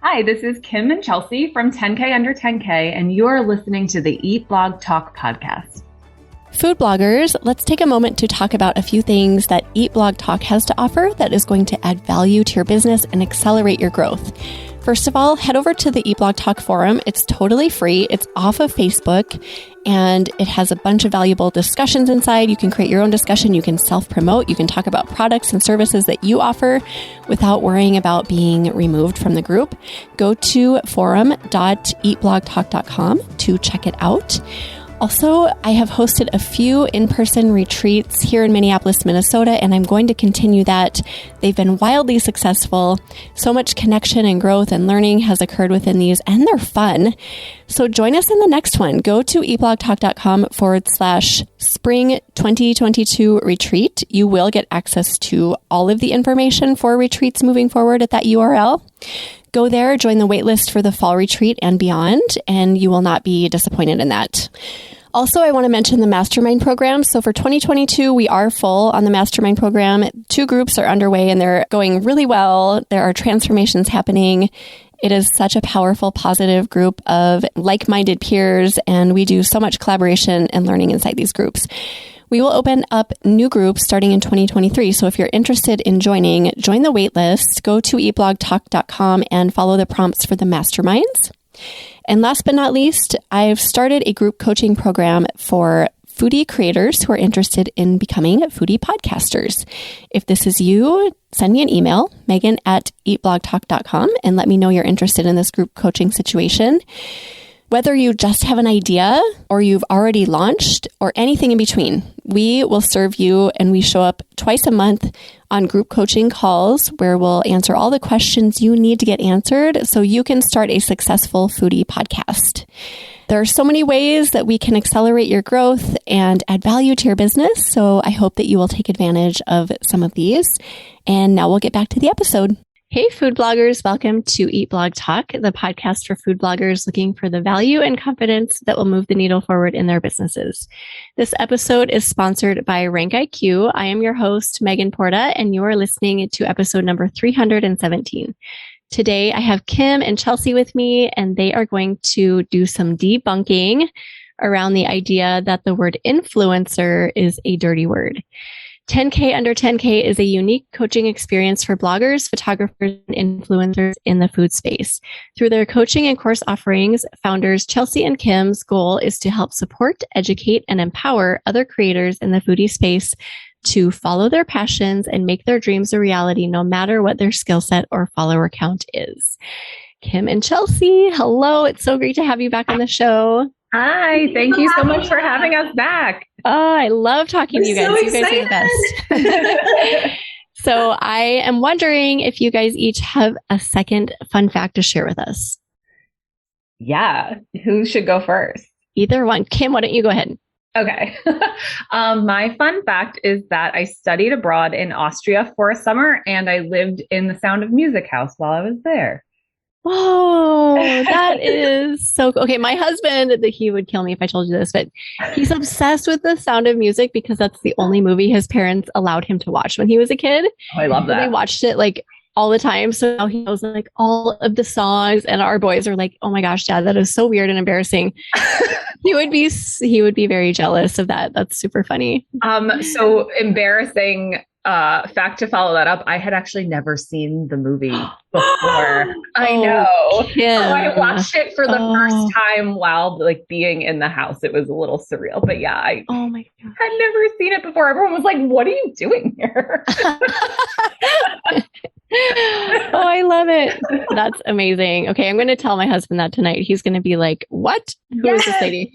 Hi, this is Kim and Chelsea from 10K Under 10K, and you are listening to the Eat Blog Talk podcast. Food bloggers, let's take a moment to talk about a few things that Eat Blog Talk has to offer that is going to add value to your business and accelerate your growth. First of all, head over to the Eat Blog Talk forum. It's totally free. It's off of Facebook, and it has a bunch of valuable discussions inside. You can create your own discussion. You can self-promote. You can talk about products and services that you offer without worrying about being removed from the group. Go to forum.eatblogtalk.com to check it out. Also, I have hosted a few in-person retreats here in Minneapolis, Minnesota, and I'm going to continue that. They've been wildly successful. So much connection and growth and learning has occurred within these, and they're fun. So join us in the next one. Go to eatblogtalk.com/spring 2022 retreat. You will get access to all of the information for retreats moving forward at that URL. Go there, join the waitlist for the fall retreat and beyond, and you will not be disappointed in that. Also, I want to mention the mastermind program. So for 2022, we are full on the mastermind program. 2 groups are underway and they're going really well. There are transformations happening. It is such a powerful, positive group of like-minded peers, and we do so much collaboration and learning inside these groups. We will open up new groups starting in 2023. So if you're interested in join the waitlist, go to eatblogtalk.com and follow the prompts for the masterminds. And last but not least, I've started a group coaching program for foodie creators who are interested in becoming foodie podcasters. If this is you, send me an email, megan@eatblogtalk.com, and let me know you're interested in this group coaching situation. Whether you just have an idea or you've already launched or anything in between, we will serve you, and we show up twice a month on group coaching calls where we'll answer all the questions you need to get answered so you can start a successful foodie podcast. There are so many ways that we can accelerate your growth and add value to your business, so I hope that you will take advantage of some of these. And now we'll get back to the episode. Hey, food bloggers. Welcome to Eat Blog Talk, the podcast for food bloggers looking for the value and confidence that will move the needle forward in their businesses. This episode is sponsored by RankIQ. I am your host, Megan Porta, and you are listening to episode number 317. Today, I have Kim and Chelsea with me, and they are going to do some debunking around the idea that the word influencer is a dirty word. 10K Under 10K is a unique coaching experience for bloggers, photographers, and influencers in the food space. Through their coaching and course offerings, founders Chelsea and Kim's goal is to help support, educate, and empower other creators in the foodie space to follow their passions and make their dreams a reality, no matter what their skill set or follower count is. Kim and Chelsea, hello. It's so great to have you back on the show. Hi, thank you so much for having us back. Oh, I love talking to you guys. You guys are the best. So I am wondering if you guys each have a second fun fact to share with us. Yeah, who should go first? Either one. Kim, why don't you go ahead? Okay. My fun fact is that I studied abroad in Austria for a summer, and I lived in the Sound of Music house while I was there. Whoa, that is so cool. Okay, my husband, he would kill me if I told you this, but he's obsessed with The Sound of Music because that's the only movie his parents allowed him to watch when he was a kid. Oh, I love that. They watched it like all the time. So now he knows like all of the songs, and our boys are like, oh my gosh, Dad, that is so weird and embarrassing. He would be very jealous of that. That's super funny. So embarrassing. Fact to follow that up, I had actually never seen the movie before. I know. Kim. So I watched it for the first time while like being in the house. It was a little surreal, but yeah, I had never seen it before. Everyone was like, "What are you doing here?" Oh, I love it. That's amazing. Okay, I'm going to tell my husband that tonight. He's going to be like, "What? Who is this lady?"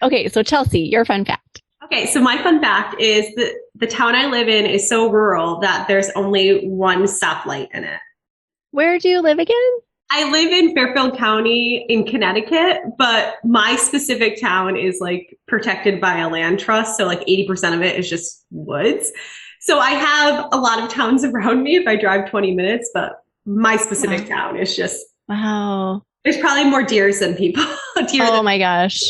Okay, so Chelsea, your fun fact. Okay, so my fun fact is that the town I live in is so rural that there's only one stoplight in it. Where do you live again? I live in Fairfield County in Connecticut, but my specific town is like protected by a land trust. So like 80% of it is just woods. So I have a lot of towns around me if I drive 20 minutes, but my specific town is just, wow. There's probably more deers than people. My gosh.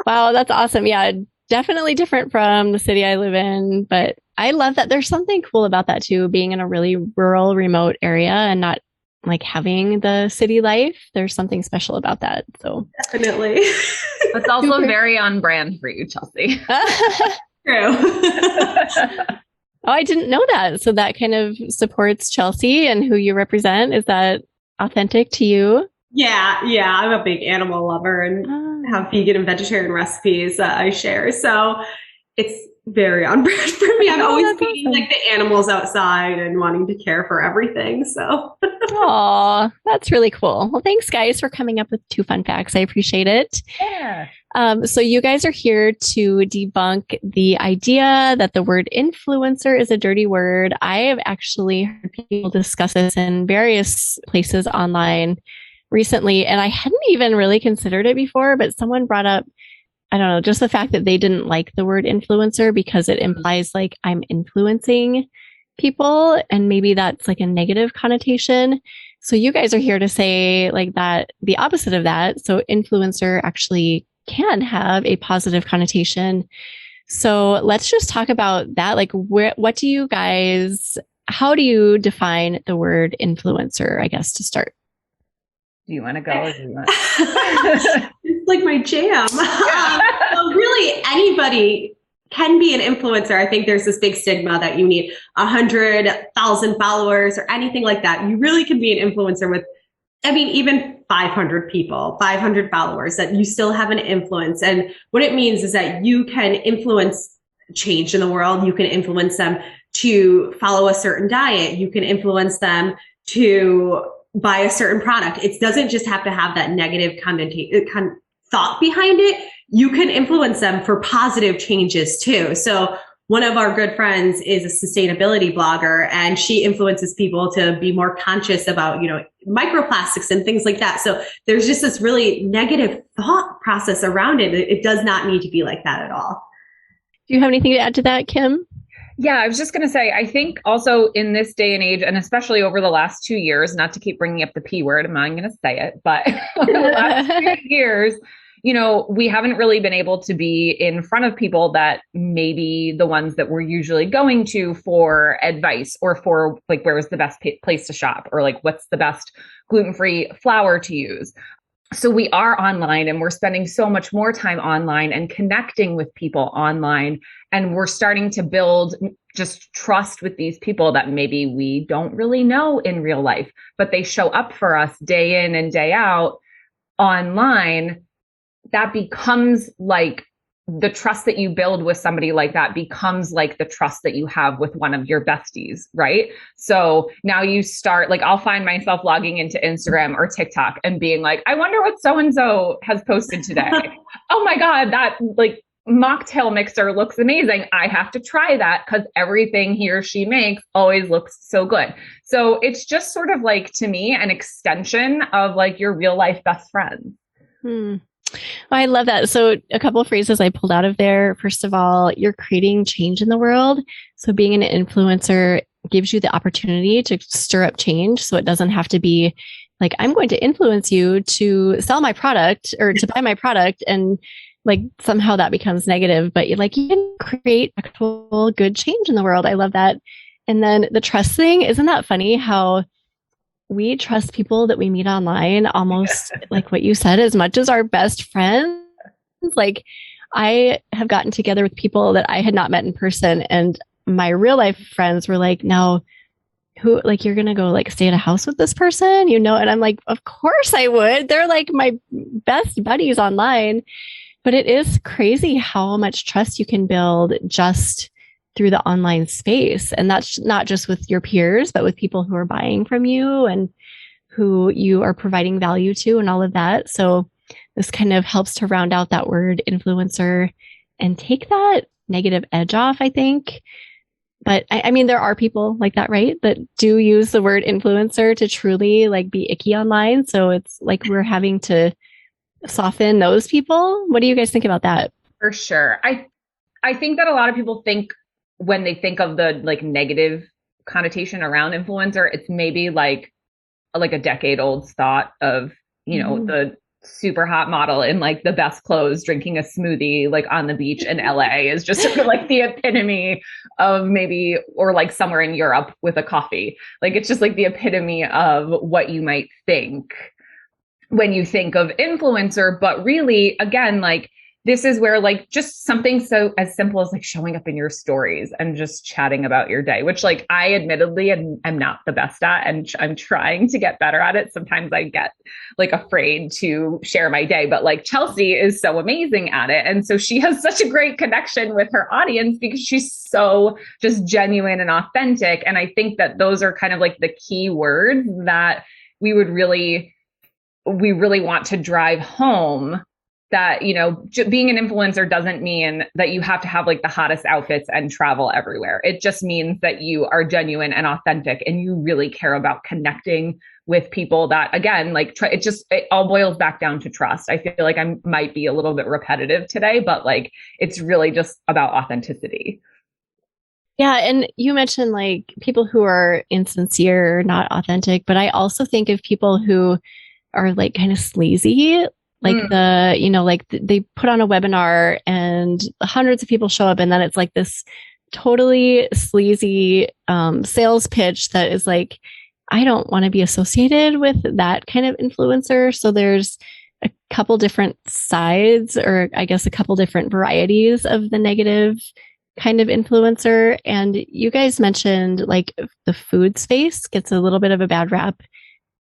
Wow, that's awesome. Yeah, definitely different from the city I live in, but I love that. There's something cool about that too, being in a really rural, remote area and not like having the city life. There's something special about that. So definitely. It's also very on brand for you, Chelsea. True. Oh, I didn't know that. So that kind of supports Chelsea and who you represent. Is that authentic to you? Yeah. I'm a big animal lover and have vegan and vegetarian recipes that I share. So it's very on brand for me. I'm always feeding like the animals outside and wanting to care for everything. So, aw, that's really cool. Well, thanks, guys, for coming up with 2 fun facts. I appreciate it. Yeah. So you guys are here to debunk the idea that the word influencer is a dirty word. I have actually heard people discuss this in various places online recently, and I hadn't even really considered it before, but someone brought up, I don't know, just the fact that they didn't like the word influencer because it implies like I'm influencing people, and maybe that's like a negative connotation. So you guys are here to say like that, the opposite of that. So influencer actually can have a positive connotation. So let's just talk about that. Like, what do you guys, how do you define the word influencer, I guess, to start? Do you want to go or do you want It's like my jam. Well, really, anybody can be an influencer. I think there's this big stigma that you need 100,000 followers or anything like that. You really can be an influencer with, I mean, even 500 people, 500 followers, that you still have an influence. And what it means is that you can influence change in the world. You can influence them to follow a certain diet. You can influence them to buy a certain product. It doesn't just have to have that negative thought behind it. You can influence them for positive changes too. So one of our good friends is a sustainability blogger, and she influences people to be more conscious about, microplastics and things like that. So there's just this really negative thought process around it. It does not need to be like that at all. Do you have anything to add to that, Kim? Yeah, I was just going to say, I think also in this day and age, and especially over the last 2 years, not to keep bringing up the P word, I'm not going to say it, but over the last 2 years, we haven't really been able to be in front of people that maybe the ones that we're usually going to for advice or for like, where is the best place to shop, or like, what's the best gluten-free flour to use. So we are online, and we're spending so much more time online and connecting with people online. And we're starting to build just trust with these people that maybe we don't really know in real life, but they show up for us day in and day out online. That becomes like the trust that you build with somebody like that becomes like the trust that you have with one of your besties, right? So now you start, like, I'll find myself logging into Instagram or TikTok and being like, I wonder what so-and-so has posted today. Oh my God, that like mocktail mixer looks amazing. I have to try that because everything he or she makes always looks so good. So it's just sort of like, to me, an extension of like your real life best friends. Well, I love that. So a couple of phrases I pulled out of there. First of all, you're creating change in the world. So being an influencer gives you the opportunity to stir up change. So it doesn't have to be like, I'm going to influence you to sell my product or to buy my product, and like somehow that becomes negative, but like you can create actual good change in the world. I love that. And then the trust thing, isn't that funny how we trust people that we meet online almost like what you said, as much as our best friends. Like I have gotten together with people that I had not met in person, and my real life friends were like, no, who, like, you're going to go like stay at a house with this person, And I'm like, of course I would. They're like my best buddies online. But it is crazy how much trust you can build just through the online space. And that's not just with your peers, but with people who are buying from you and who you are providing value to and all of that. So this kind of helps to round out that word influencer and take that negative edge off, I think. But I mean, there are people like that, right? That do use the word influencer to truly like be icky online. So it's like we're having to soften those people. What do you guys think about that? For sure. I think that a lot of people think, when they think of the like negative connotation around influencer, it's maybe like a decade old thought of, the super hot model in like the best clothes drinking a smoothie like on the beach in LA is just sort of like the epitome of maybe, or like somewhere in Europe with a coffee. Like it's just like the epitome of what you might think when you think of influencer. But really, again, like this is where like just something so as simple as like showing up in your stories and just chatting about your day, which like I admittedly am not the best at, and I'm trying to get better at it. Sometimes I get like afraid to share my day, but like Chelsea is so amazing at it. And so she has such a great connection with her audience because she's so just genuine and authentic. And I think that those are kind of like the key words that we really want to drive home, that, you know, being an influencer doesn't mean that you have to have like the hottest outfits and travel everywhere. It just means that you are genuine and authentic and you really care about connecting with people. That, again, like it all boils back down to trust. I feel like I might be a little bit repetitive today, but like it's really just about authenticity. Yeah. And you mentioned like people who are insincere, not authentic, but I also think of people who are like kind of sleazy. Like they put on a webinar and hundreds of people show up, and then it's like this totally sleazy sales pitch that is like, I don't want to be associated with that kind of influencer. So there's a couple different sides, or I guess a couple different varieties of the negative kind of influencer. And you guys mentioned like the food space gets a little bit of a bad rap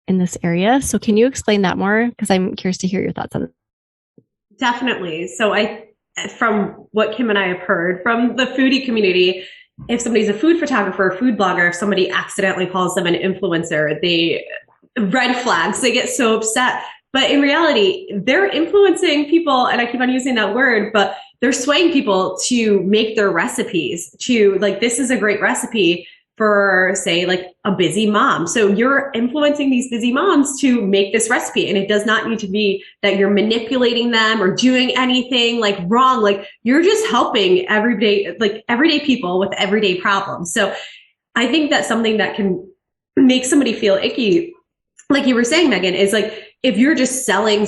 in this area. So can you explain that more? Because I'm curious to hear your thoughts on it. Definitely. So from what Kim and I have heard from the foodie community, if somebody's a food photographer or food blogger, if somebody accidentally calls them an influencer, red flags, they get so upset. But in reality, they're influencing people, and I keep on using that word, but they're swaying people to make their recipes, to like, this is a great recipe for, say, like a busy mom. So you're influencing these busy moms to make this recipe. And it does not need to be that you're manipulating them or doing anything like wrong. Like you're just helping everyday people with everyday problems. So I think that's something that can make somebody feel icky. Like you were saying, Megan, is like, if you're just selling,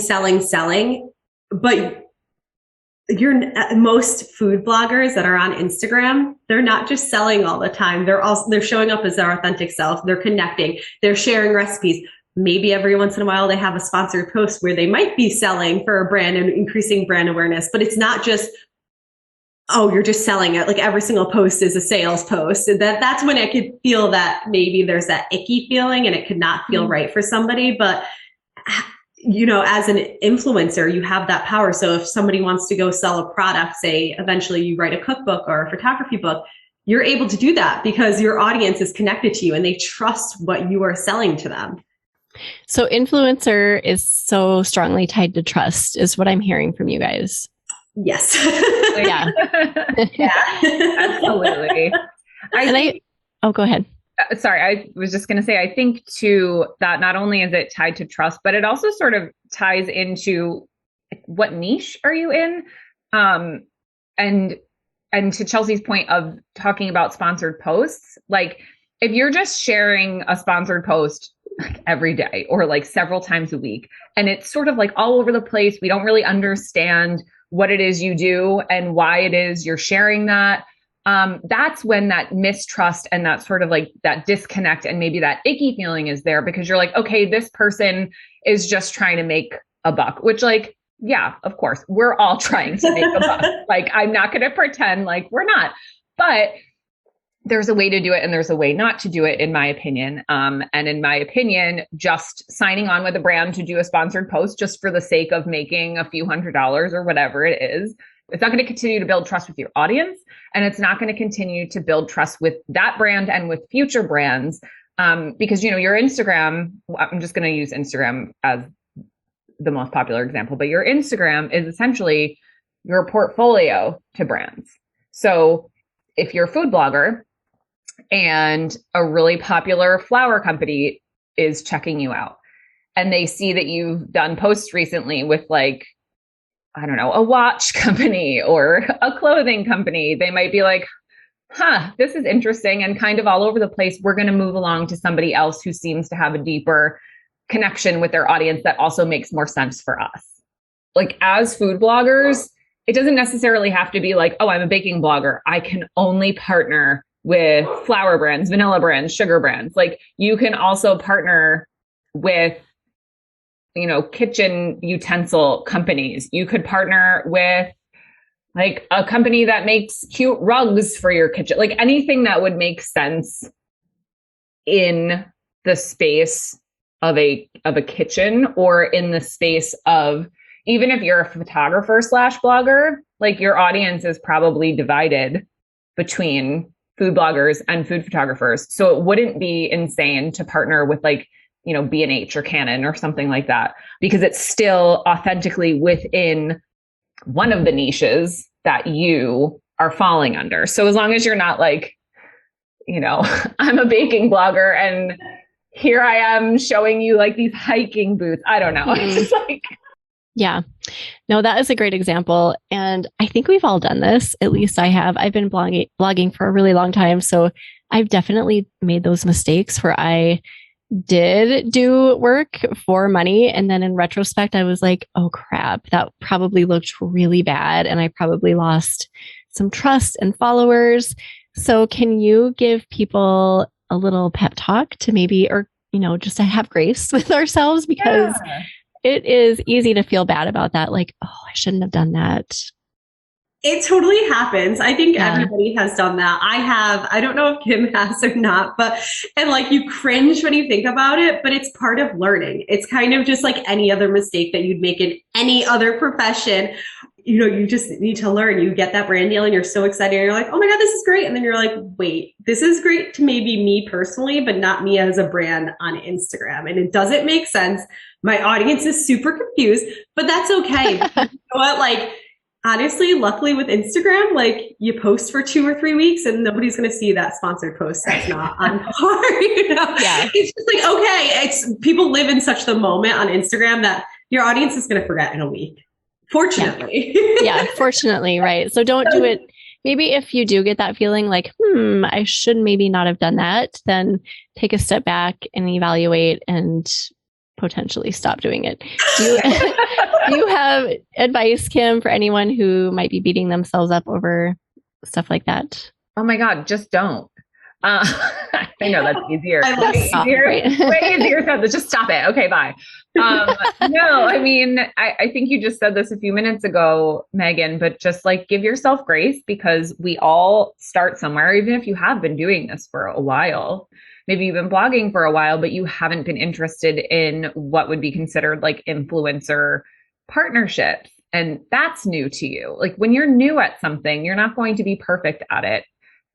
but most food bloggers that are on Instagram, they're not just selling all the time. They're showing up as their authentic self. They're connecting. They're sharing recipes. Maybe every once in a while they have a sponsored post where they might be selling for a brand and increasing brand awareness. But it's not just, oh, you're just selling it. Like every single post is a sales post. That's when I could feel that maybe there's that icky feeling and it could not feel right for somebody. But you know, as an influencer, you have that power. So if somebody wants to go sell a product, say eventually you write a cookbook or a photography book, you're able to do that because your audience is connected to you and they trust what you are selling to them. So influencer is so strongly tied to trust, is what I'm hearing from you guys. Yes. Yeah. Yeah, absolutely. Go ahead. Sorry, I was just going to say, I think too, that not only is it tied to trust, but it also sort of ties into what niche are you in? And to Chelsea's point of talking about sponsored posts, like if you're just sharing a sponsored post like every day or like several times a week, and it's sort of like all over the place, we don't really understand what it is you do and why it is you're sharing that. That's when that mistrust and that sort of like that disconnect and maybe that icky feeling is there, because you're like, okay, this person is just trying to make a buck, which like, yeah, of course, we're all trying to make a buck. Like, I'm not going to pretend like we're not, but there's a way to do it and there's a way not to do it, in my opinion. And in my opinion, just signing on with a brand to do a sponsored post just for the sake of making a few $100s or whatever it is, it's not going to continue to build trust with your audience. And it's not going to continue to build trust with that brand and with future brands. Because, you know, your Instagram, I'm just going to use Instagram as the most popular example, but your Instagram is essentially your portfolio to brands. So if you're a food blogger and a really popular flower company is checking you out and they see that you've done posts recently with like, I don't know, a watch company or a clothing company, they might be like, this is interesting and kind of all over the place. We're going to move along to somebody else who seems to have a deeper connection with their audience that also makes more sense for us. Like as food bloggers, it doesn't necessarily have to be like, oh, I'm a baking blogger, I can only partner with flour brands, vanilla brands, sugar brands. Like you can also partner with, you know, kitchen utensil companies. You could partner with like a company that makes cute rugs for your kitchen, like anything that would make sense in the space of a kitchen, or in the space of, even if you're a photographer / blogger, like your audience is probably divided between food bloggers and food photographers. So it wouldn't be insane to partner with like, you know, B&H or Canon or something like that, because it's still authentically within one of the niches that you are falling under. So as long as you're not like, you know, I'm a baking blogger and here I am showing you like these hiking boots. I don't know. It's just like, yeah, no, that is a great example. And I think we've all done this. At least I have. I've been blogging for a really long time. So I've definitely made those mistakes where I did do work for money. And then in retrospect, I was like, oh crap, that probably looked really bad. And I probably lost some trust and followers. So can you give people a little pep talk to maybe, or, you know, just to have grace with ourselves, because it is easy to feel bad about that. Like, oh, I shouldn't have done that. It totally happens. I think everybody has done that. I don't know if Kim has or not, and like you cringe when you think about it, but it's part of learning. It's kind of just like any other mistake that you'd make in any other profession. You know, you just need to learn. You get that brand deal and you're so excited. And you're like, oh my God, this is great. And then you're like, wait, this is great to maybe me personally, but not me as a brand on Instagram. And it doesn't make sense. My audience is super confused, but that's okay. You know what? Like, honestly, luckily with Instagram, like you post for 2 or 3 weeks and nobody's going to see that sponsored post that's not on par. You know? Yeah. It's just like, okay, people live in such the moment on Instagram that your audience is going to forget in a week. Fortunately. Yeah, fortunately, right. So don't do it. Maybe if you do get that feeling like, I should maybe not have done that, then take a step back and evaluate and potentially stop doing it. Do you have advice, Kim, for anyone who might be beating themselves up over stuff like that? Oh my God, just don't. I know that's easier. Way easier said. Just stop it. Okay, bye. No, I mean, I think you just said this a few minutes ago, Megan, but just like give yourself grace, because we all start somewhere, even if you have been doing this for a while. Maybe you've been blogging for a while, but you haven't been interested in what would be considered like influencer partnerships. And that's new to you. Like when you're new at something, you're not going to be perfect at it,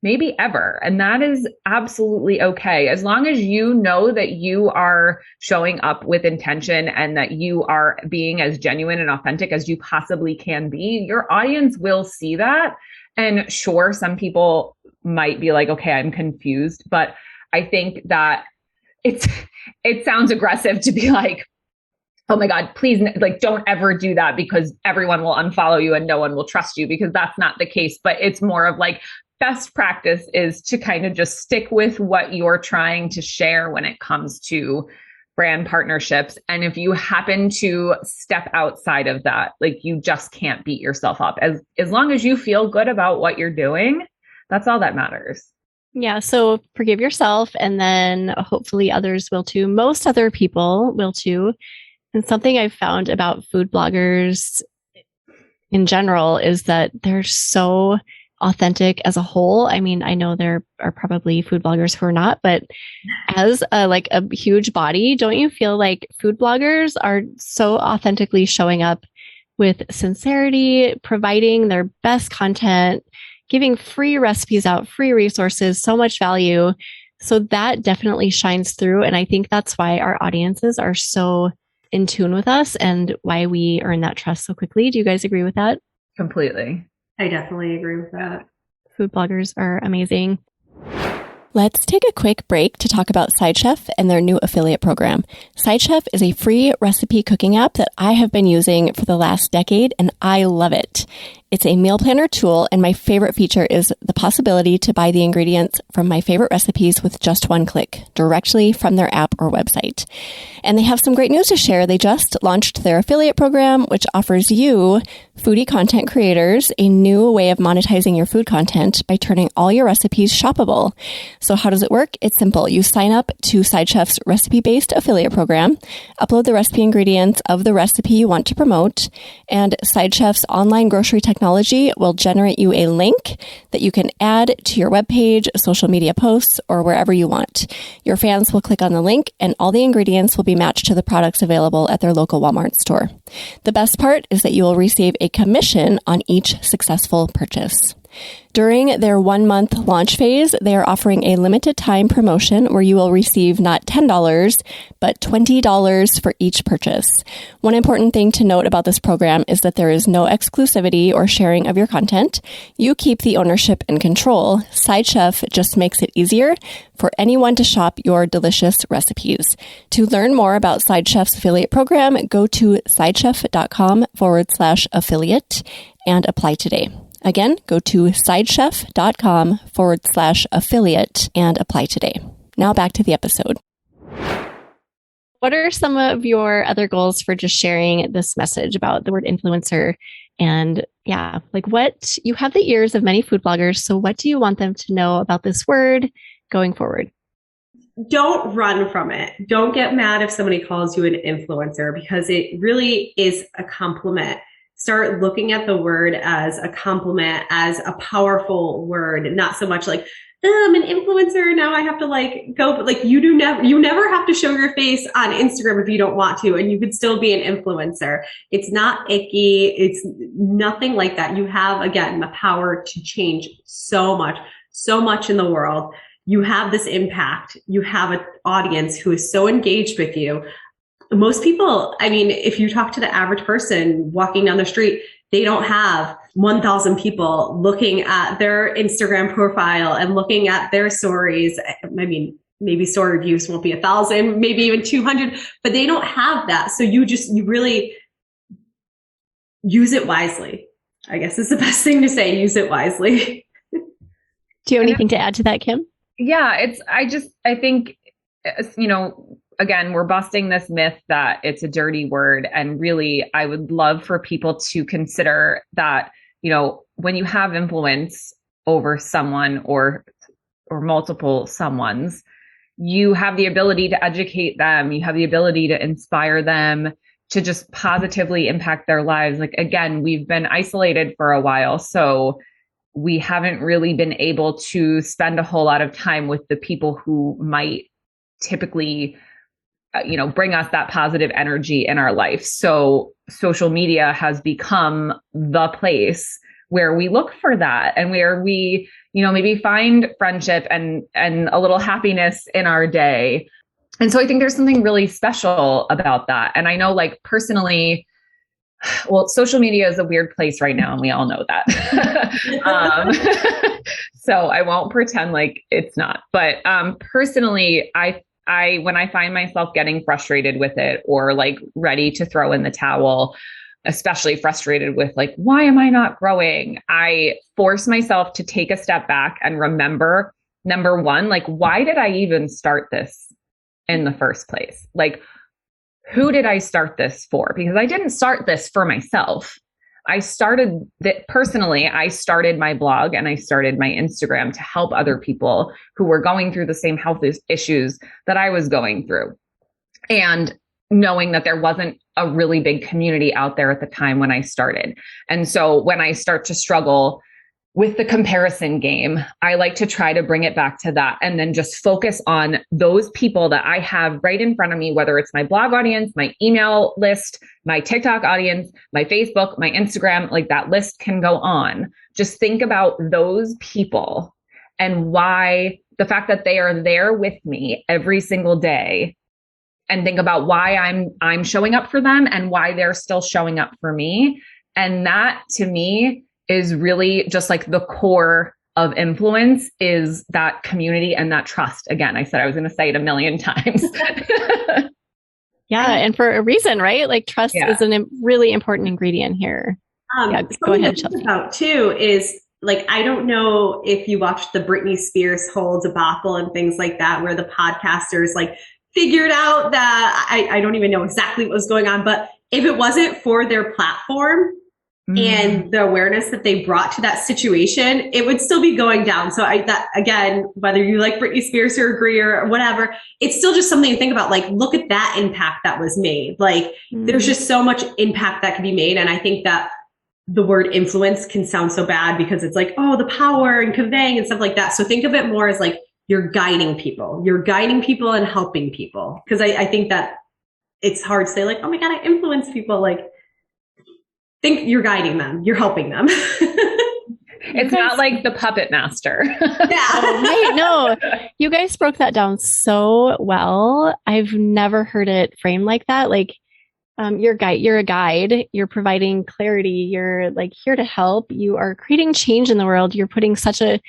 maybe ever. And that is absolutely okay. As long as you know that you are showing up with intention and that you are being as genuine and authentic as you possibly can be, your audience will see that. And sure, some people might be like, okay, I'm confused, but I think that it sounds aggressive to be like, oh my God, please, like, don't ever do that because everyone will unfollow you and no one will trust you, because that's not the case. But it's more of like, best practice is to kind of just stick with what you're trying to share when it comes to brand partnerships. And if you happen to step outside of that, like you just can't beat yourself up. As long as you feel good about what you're doing, that's all that matters. Yeah. So forgive yourself, and then hopefully others will too. Most other people will too. And something I've found about food bloggers in general is that they're so authentic as a whole. I mean, I know there are probably food bloggers who are not, but as a huge body, don't you feel like food bloggers are so authentically showing up with sincerity, providing their best content, giving free recipes out, free resources, so much value. So that definitely shines through. And I think that's why our audiences are so in tune with us and why we earn that trust so quickly. Do you guys agree with that? Completely. I definitely agree with that. Food bloggers are amazing. Let's take a quick break to talk about SideChef and their new affiliate program. SideChef is a free recipe cooking app that I have been using for the last decade, and I love it. It's a meal planner tool, and my favorite feature is the possibility to buy the ingredients from my favorite recipes with just one click, directly from their app or website. And they have some great news to share. They just launched their affiliate program, which offers you, foodie content creators, a new way of monetizing your food content by turning all your recipes shoppable. So how does it work? It's simple. You sign up to Side Chef's recipe-based affiliate program, upload the recipe ingredients of the recipe you want to promote, and Side Chef's online grocery technology will generate you a link that you can add to your webpage, social media posts, or wherever you want. Your fans will click on the link, and all the ingredients will be matched to the products available at their local Walmart store. The best part is that you will receive a commission on each successful purchase. During their 1-month launch phase, they are offering a limited time promotion where you will receive not $10, but $20 for each purchase. One important thing to note about this program is that there is no exclusivity or sharing of your content. You keep the ownership and control. Side Chef just makes it easier for anyone to shop your delicious recipes. To learn more about Side Chef's affiliate program, go to sidechef.com/affiliate and apply today. Again, go to sidechef.com/affiliate and apply today. Now back to the episode. What are some of your other goals for just sharing this message about the word influencer? And what you have the ears of many food bloggers. So what do you want them to know about this word going forward? Don't run from it. Don't get mad if somebody calls you an influencer, because it really is a compliment. Start looking at the word as a compliment, as a powerful word, not so much like, I'm an influencer, now I have to go, but you never have to show your face on Instagram if you don't want to, and you could still be an influencer. It's not icky. It's nothing like that. You have, again, the power to change so much in the world. You have this impact. You have an audience who is so engaged with you. Most people, if you talk to the average person walking down the street, they don't have 1,000 people looking at their Instagram profile and looking at their stories. Maybe story views won't be 1,000, maybe even 200, but they don't have that. So you really use it wisely. I guess is the best thing to say. Use it wisely. Do you have anything to add to that, Kim? Yeah, I think, again, we're busting this myth that it's a dirty word. And really, I would love for people to consider that, when you have influence over someone or multiple someones, you have the ability to educate them. You have the ability to inspire them to just positively impact their lives. Again, we've been isolated for a while, so we haven't really been able to spend a whole lot of time with the people who might typically bring us that positive energy in our life. So social media has become the place where we look for that and where we, maybe find friendship and a little happiness in our day. And so I think there's something really special about that. And I know personally, social media is a weird place right now, and we all know that. So I won't pretend like it's not. But personally, I when I find myself getting frustrated with it or ready to throw in the towel, especially frustrated with why am I not growing? I force myself to take a step back and remember, number one, why did I even start this in the first place? Who did I start this for? Because I didn't start this for myself. I started my blog and I started my Instagram to help other people who were going through the same health issues that I was going through. And knowing that there wasn't a really big community out there at the time when I started. And so when I start to struggle with the comparison game, I like to try to bring it back to that and then just focus on those people that I have right in front of me, whether it's my blog audience, my email list, my TikTok audience, my Facebook, my Instagram, that list can go on. Just think about those people and why the fact that they are there with me every single day, and think about why I'm showing up for them and why they're still showing up for me. And that to me is really just the core of influence, is that community and that trust. Again, I said I was going to say it a million times. Yeah. And for a reason, right? Trust is a really important ingredient here. Go ahead, Chelsea. About too is like, I don't know if you watched the Britney Spears whole debacle and things like that, where the podcasters like figured out that I don't even know exactly what was going on, but if it wasn't for their platform and the awareness that they brought to that situation, it would still be going down. So that again, whether you like Britney Spears or agree or whatever, it's still just something to think about. Like, look at that impact that was made. Like, there's just so much impact that can be made. And I think that the word influence can sound so bad because it's like, oh, the power and conveying and stuff like that. So think of it more as like, you're guiding people and helping people. Because I think that it's hard to say like, oh my God, I influence people. Like, think you're guiding them, you're helping them. It's not like the puppet master. Yeah. Right, no, you guys broke that down so well. I've never heard it framed like that. Like, you're a guide, you're providing clarity, you're like here to help, you are creating change in the world. You're putting such a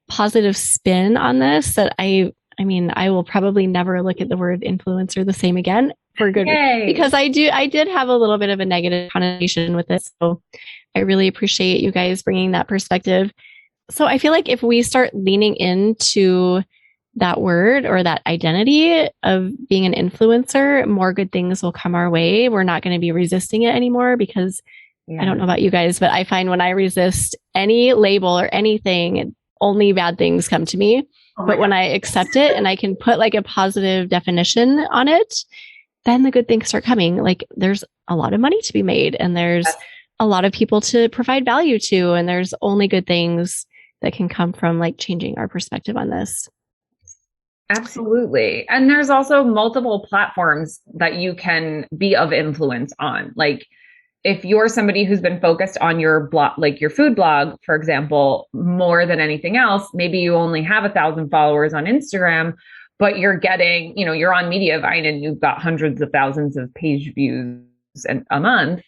positive spin on this that I mean, I will probably never look at the word influencer the same again for good reason, because I did have a little bit of a negative connotation with this. So I really appreciate you guys bringing that perspective. So I feel like if we start leaning into that word or that identity of being an influencer, more good things will come our way. We're not going to be resisting it anymore because I don't know about you guys, but I find when I resist any label or anything, only bad things come to me. But when I accept it and I can put like a positive definition on it, then the good things start coming. Like, there's a lot of money to be made and there's a lot of people to provide value to, and there's only good things that can come from like changing our perspective on this. Absolutely. And there's also multiple platforms that you can be of influence on. Like, if you're somebody who's been focused on your blog, like your food blog, for example, more than anything else, maybe you only have 1,000 followers on Instagram, but you're getting, you're on Mediavine and you've got hundreds of thousands of page views a month.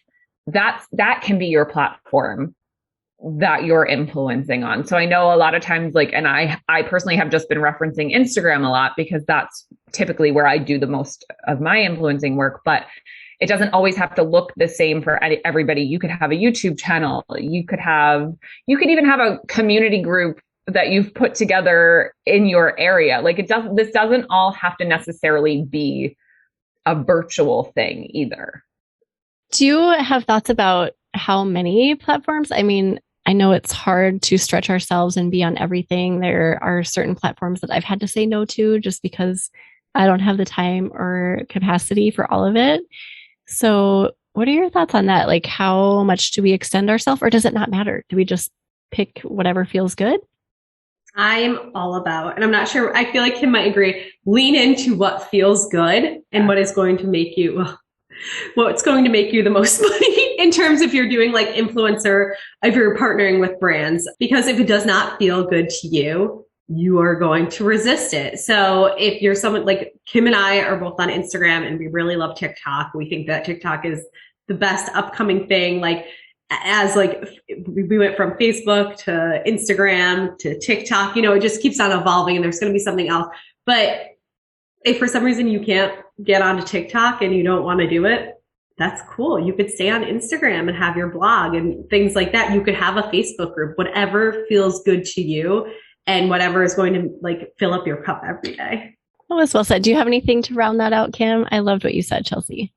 That can be your platform that you're influencing on. So I know a lot of times, like, and I personally have just been referencing Instagram a lot because that's typically where I do the most of my influencing work, but it doesn't always have to look the same for everybody. You could have a YouTube channel. You could even have a community group that you've put together in your area. Like, this doesn't all have to necessarily be a virtual thing either. Do you have thoughts about how many platforms? I mean, I know it's hard to stretch ourselves and be on everything. There are certain platforms that I've had to say no to just because I don't have the time or capacity for all of it. So what are your thoughts on that? Like, how much do we extend ourselves, or does it not matter? Do we just pick whatever feels good? I'm all about, and I'm not sure, I feel like Kim might agree, lean into what feels good and what is going to make you, what's going to make you the most money in terms of you're doing like influencer, if you're partnering with brands, because if it does not feel good to you, you are going to resist it. So if you're someone like Kim and I are both on Instagram and we really love TikTok, we think that TikTok is the best upcoming thing. Like, as like we went from Facebook to Instagram to TikTok, it just keeps on evolving and there's going to be something else. But if for some reason you can't get onto TikTok and you don't want to do it, that's cool. You could stay on Instagram and have your blog and things like that. You could have a Facebook group, whatever feels good to you and whatever is going to like fill up your cup every day. That was well said. Do you have anything to round that out, Kim? I loved what you said, Chelsea.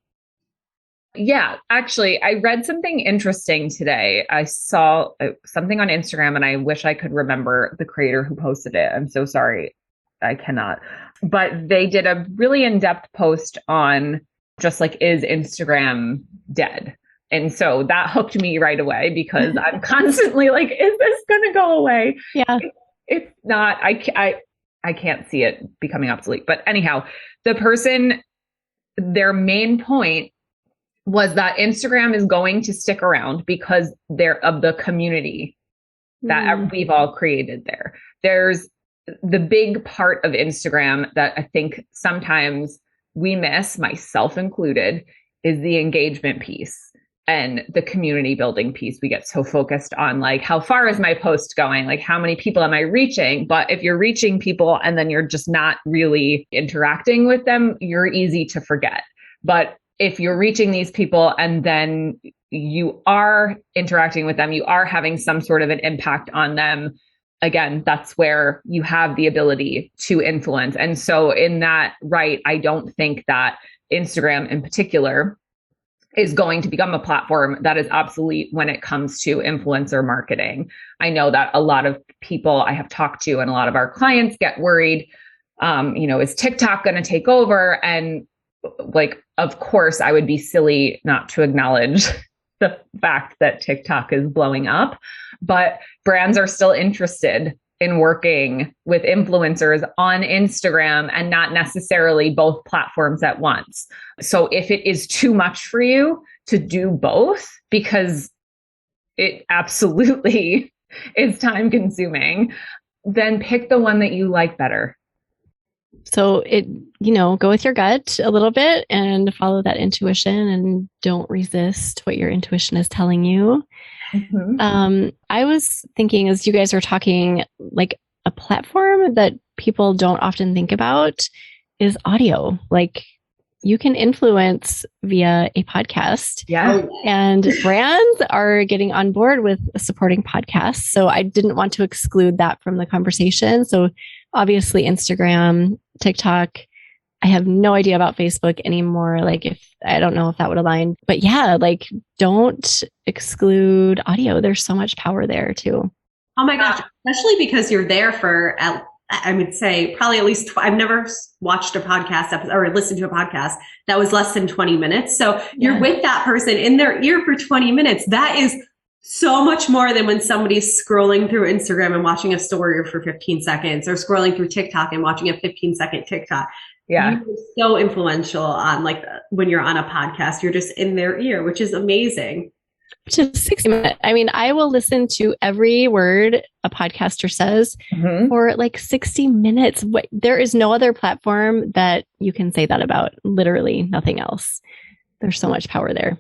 Yeah, actually, I read something interesting today. I saw something on Instagram and I wish I could remember the creator who posted it. I'm so sorry. I cannot. But they did a really in-depth post on just like, is Instagram dead? And so that hooked me right away because I'm constantly like, is this going to go away? Yeah. It's not. I can't see it becoming obsolete. But anyhow, their main point was that Instagram is going to stick around because they're of the community that we've all created there. There's the big part of Instagram that I think sometimes we miss, myself included, is the engagement piece and the community building piece. We get so focused on like, how far is my post going? Like, how many people am I reaching? But if you're reaching people and then you're just not really interacting with them, you're easy to forget. But if you're reaching these people and then you are interacting with them, you are having some sort of an impact on them, again, that's where you have the ability to influence. And so in that, right, I don't think that Instagram in particular is going to become a platform that is obsolete when it comes to influencer marketing. I know that a lot of people I have talked to and a lot of our clients get worried, is TikTok going to take over? And like, of course, I would be silly not to acknowledge the fact that TikTok is blowing up, but brands are still interested in working with influencers on Instagram and not necessarily both platforms at once. So if it is too much for you to do both, because it absolutely is time consuming, then pick the one that you like better. So go with your gut a little bit and follow that intuition and don't resist what your intuition is telling you. Mm-hmm. I was thinking as you guys were talking, like a platform that people don't often think about is audio. Like you can influence via a podcast. Yeah. And brands are getting on board with supporting podcasts. So I didn't want to exclude that from the conversation. So obviously Instagram, TikTok, I have no idea about Facebook anymore. Like I don't know if that would align, but yeah, like don't exclude audio. There's so much power there too. Oh my gosh. Especially because you're there for, I would say probably at least, I've never watched a podcast episode or listened to a podcast that was less than 20 minutes. So you're with that person in their ear for 20 minutes. That is so much more than when somebody's scrolling through Instagram and watching a story for 15 seconds or scrolling through TikTok and watching a 15-second TikTok. Yeah. You're so influential on when you're on a podcast, you're just in their ear, which is amazing. To 60 minutes. I mean, I will listen to every word a podcaster says for like 60 minutes. There is no other platform that you can say that about. Literally nothing else. There's so much power there.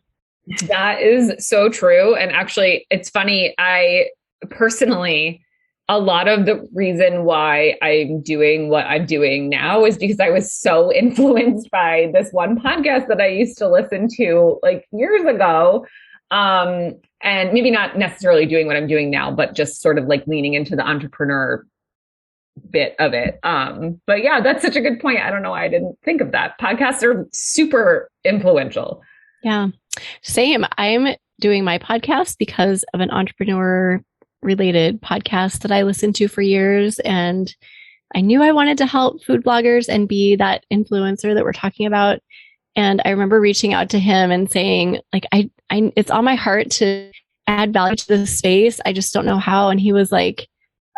That is so true. And actually, it's funny. I personally, a lot of the reason why I'm doing what I'm doing now is because I was so influenced by this one podcast that I used to listen to like years ago. And maybe not necessarily doing what I'm doing now, but just sort of like leaning into the entrepreneur bit of it. But yeah, that's such a good point. I don't know why I didn't think of that. Podcasts are super influential. Yeah, same. I'm doing my podcast because of an entrepreneur related podcast that I listened to for years. And I knew I wanted to help food bloggers and be that influencer that we're talking about. And I remember reaching out to him and saying, like, I it's on my heart to add value to this space. I just don't know how. And he was like,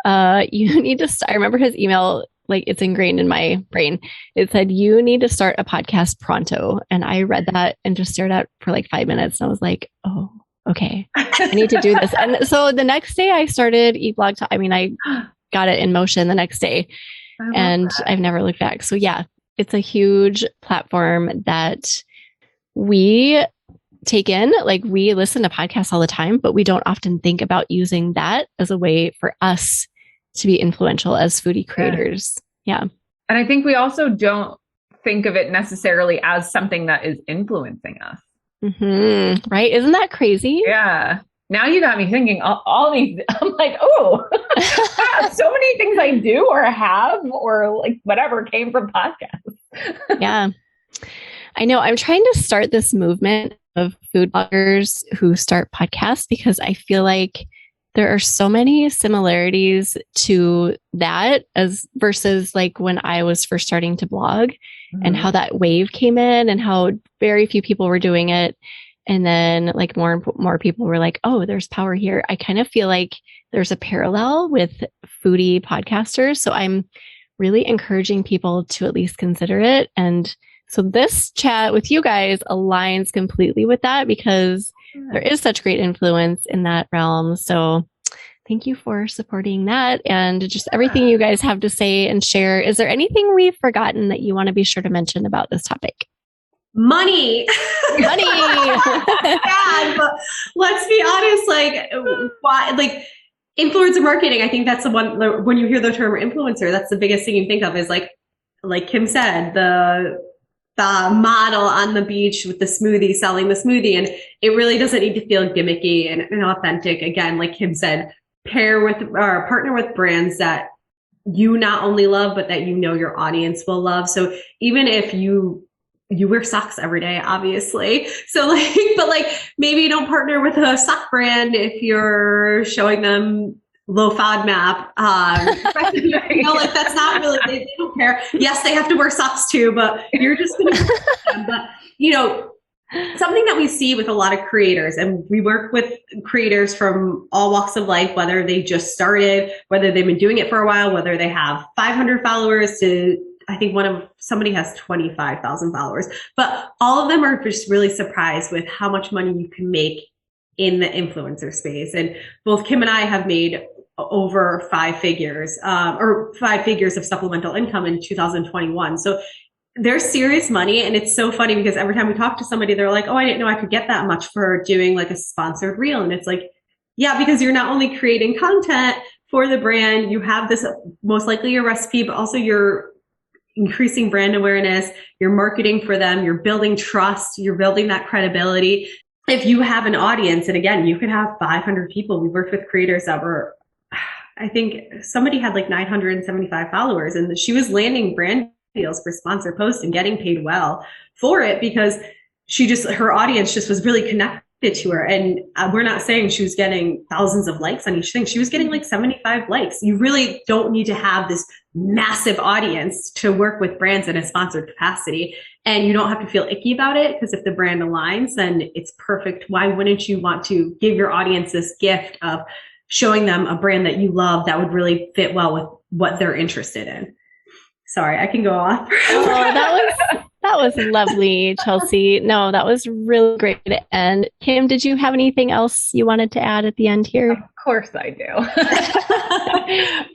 you need to start. I remember his email, like it's ingrained in my brain. It said, you need to start a podcast pronto. And I read that and just stared at it for like 5 minutes. And I was like, oh, okay, I need to do this. And so the next day I started eBlog. I got it in motion the next day and I've never looked back. So yeah, it's a huge platform that we take in. Like we listen to podcasts all the time, but we don't often think about using that as a way for us to be influential as foodie creators. Yeah. And I think we also don't think of it necessarily as something that is influencing us. Mm-hmm. Right? Isn't that crazy? Yeah. Now you got me thinking all these, I'm like, oh, so many things I do or have or like whatever came from podcasts. Yeah. I know. I'm trying to start this movement of food bloggers who start podcasts because I feel like there are so many similarities to that as versus like when I was first starting to blog and how that wave came in and how very few people were doing it. And then like more people were like, oh, there's power here. I kind of feel like there's a parallel with foodie podcasters. So I'm really encouraging people to at least consider it. And so this chat with you guys aligns completely with that because there is such great influence in that realm. So thank you for supporting that and just everything you guys have to say and share. Is there anything we've forgotten that you want to be sure to mention about this topic? Money. Yeah, but let's be honest, influencer marketing, I think that's the one, when you hear the term influencer, that's the biggest thing you think of is like Kim said, the the model on the beach with the smoothie, selling the smoothie. And it really doesn't need to feel gimmicky and authentic. Again, like Kim said, pair with or partner with brands that you not only love, but that you know your audience will love. So even if you wear socks every day, obviously. So like, but like maybe you don't partner with a sock brand if you're showing them low FODMAP. You know, like that's not really, they don't care. Yes, they have to wear socks too, but you're just going to, but you know, something that we see with a lot of creators, and we work with creators from all walks of life, whether they just started, whether they've been doing it for a while, whether they have 500 followers to, I think somebody has 25,000 followers, but all of them are just really surprised with how much money you can make in the influencer space. And both Kim and I have made over 5 figures of supplemental income in 2021. So there's serious money. And it's so funny because every time we talk to somebody, they're like, oh, I didn't know I could get that much for doing like a sponsored reel. And it's like, yeah, because you're not only creating content for the brand, you have this, most likely your recipe, but also you're increasing brand awareness, you're marketing for them, you're building trust, you're building that credibility. If you have an audience, and again, you could have 500 people. We worked with creators that were, I think somebody had like 975 followers, and she was landing brand deals for sponsored posts and getting paid well for it because her audience just was really connected to her. And we're not saying she was getting thousands of likes on each thing. She was getting like 75 likes. You really don't need to have this massive audience to work with brands in a sponsored capacity. And you don't have to feel icky about it because if the brand aligns, then it's perfect. Why wouldn't you want to give your audience this gift of showing them a brand that you love that would really fit well with what they're interested in? Sorry, I can go off. Oh, that was lovely, Chelsea. No, that was really great. And Kim, did you have anything else you wanted to add at the end here? Of course I do.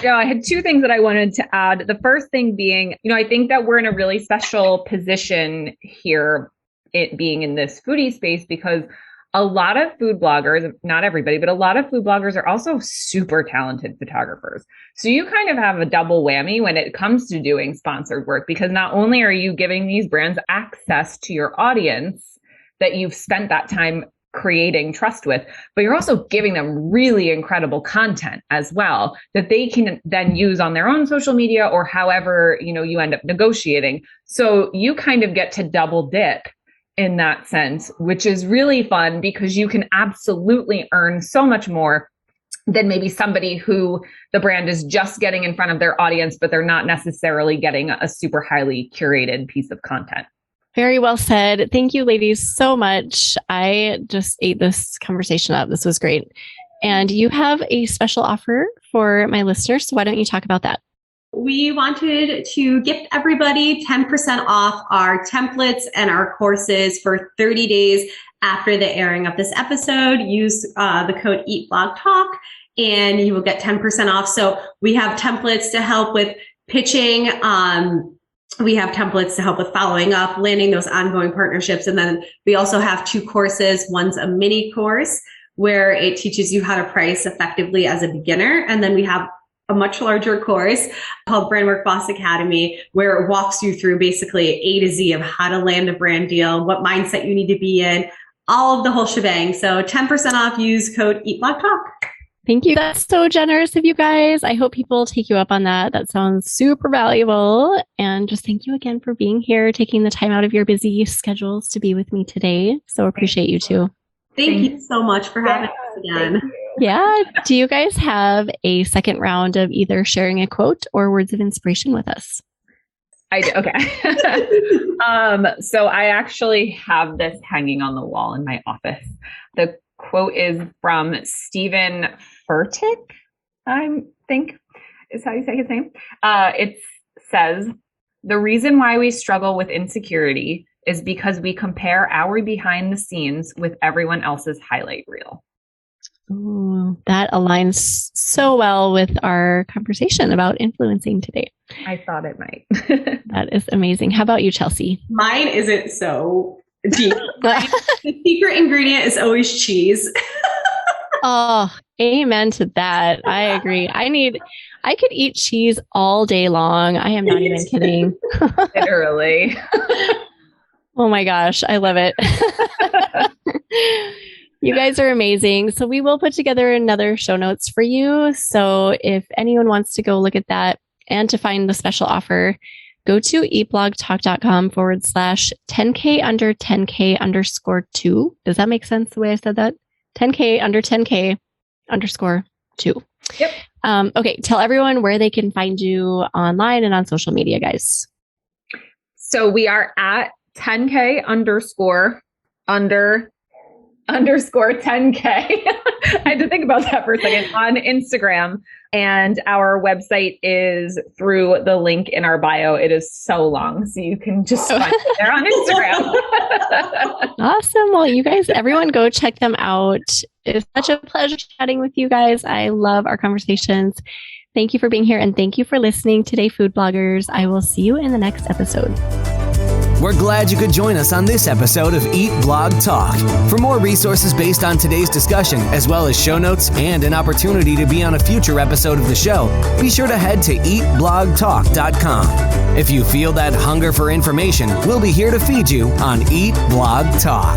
I had 2 things that I wanted to add. The first thing being, I think that we're in a really special position here, it being in this foodie space, because a lot of food bloggers, not everybody, but a lot of food bloggers are also super talented photographers. So you kind of have a double whammy when it comes to doing sponsored work, because not only are you giving these brands access to your audience that you've spent that time creating trust with, but you're also giving them really incredible content as well that they can then use on their own social media or however, you end up negotiating. So you kind of get to double dip in that sense, which is really fun because you can absolutely earn so much more than maybe somebody who the brand is just getting in front of their audience, but they're not necessarily getting a super highly curated piece of content. Very well said. Thank you, ladies, so much. I just ate this conversation up. This was great. And you have a special offer for my listeners. So why don't you talk about that? We wanted to gift everybody 10% off our templates and our courses for 30 days after the airing of this episode. Use the code EATBlogTalk and you will get 10% off. So we have templates to help with pitching. We have templates to help with following up, landing those ongoing partnerships. And then we also have 2 courses. One's a mini course where it teaches you how to price effectively as a beginner. And then we have a much larger course called Brand Work Boss Academy, where it walks you through basically A to Z of how to land a brand deal, what mindset you need to be in, all of the whole shebang. So 10% off, use code EATBlogTalk. Thank you. That's so generous of you guys. I hope people take you up on that. That sounds super valuable. And just thank you again for being here, taking the time out of your busy schedules to be with me today. So appreciate you too. Thank you so much for having us again. Yeah. Do you guys have a second round of either sharing a quote or words of inspiration with us? I do. Okay. So I actually have this hanging on the wall in my office. The quote is from Stephen Furtick, I think is how you say his name. It says, "The reason why we struggle with insecurity is because we compare our behind the scenes with everyone else's highlight reel." Ooh, that aligns so well with our conversation about influencing today. I thought it might. That is amazing. How about you, Chelsea? Mine isn't so deep. The secret ingredient is always cheese. Oh, amen to that. I agree. I could eat cheese all day long. I am not even kidding. Literally. Oh my gosh, I love it. You guys are amazing. So we will put together another show notes for you. So if anyone wants to go look at that and to find the special offer, go to eatblogtalk.com/10K under 10K underscore 2. Does that make sense the way I said that? 10K under 10K underscore 2. Yep. Okay. Tell everyone where they can find you online and on social media, guys. So we are at 10K underscore 10K. I had to think about that for a second on Instagram. And our website is through the link in our bio. It is so long, so you can just find it there on Instagram. Awesome. Well, you guys, everyone go check them out. It's such a pleasure chatting with you guys. I love our conversations. Thank you for being here and thank you for listening today, food bloggers. I will see you in the next episode. We're glad you could join us on this episode of Eat Blog Talk. For more resources based on today's discussion, as well as show notes and an opportunity to be on a future episode of the show, be sure to head to eatblogtalk.com. If you feel that hunger for information, we'll be here to feed you on Eat Blog Talk.